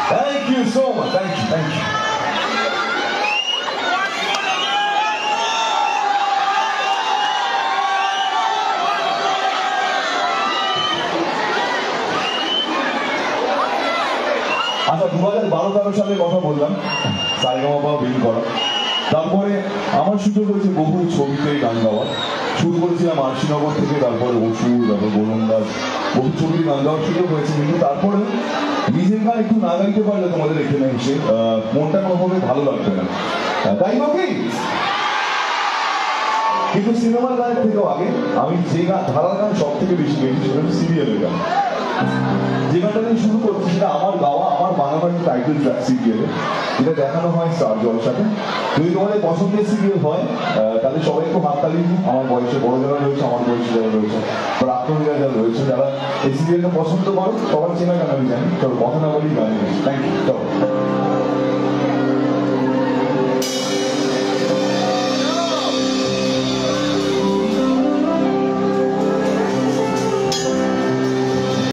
Thank you so much. Thank you. Thank you. আচ্ছা 2012-13 সালে কথা বললাম সারেগামাপা বিল করা, তারপরে আমার সুযোগ হয়েছে বহু ছবিতে গান গাওয়ার। শুরু করেছিলাম আরশিনগর থেকে, তারপরে অসুর, তারপর গোলন্দাজ, বহু ছবিতে গান গাওয়ার সুযোগ হয়েছে। কিন্তু তারপরে নিজের গান একটু না গাইতে পারলে তোমাদের এখানে এসে মনটা কোনোভাবে ভালো লাগবে না, তাই কি? কিন্তু সিনেমার গানের থেকেও আগে আমি যে গান ধারার গান সব থেকে বেশি গেছি সেটা হচ্ছে সিরিয়ালের গান। যে গানটা আমি শুরু করছি সেটা আমার গাওয়া, আমার বানানো একটা টাইটেল ট্র্যাক সিরিয়ালে, যেটা দেখানো হয় স্টার জলসাতে। যদি তোমাদের পছন্দের সিরিয়াল হয় তাহলে সবাই একটু হাততালি দিন। আমার বয়সে বড় যারা রয়েছে, আমার বয়সে যারা রয়েছে, প্রাক্তনীরা যারা রয়েছে, যারা এই সিরিয়ালটা পছন্দ করো, সবার চেনা গান আমি জানি। চলো কথা না বলি গান। Thank you.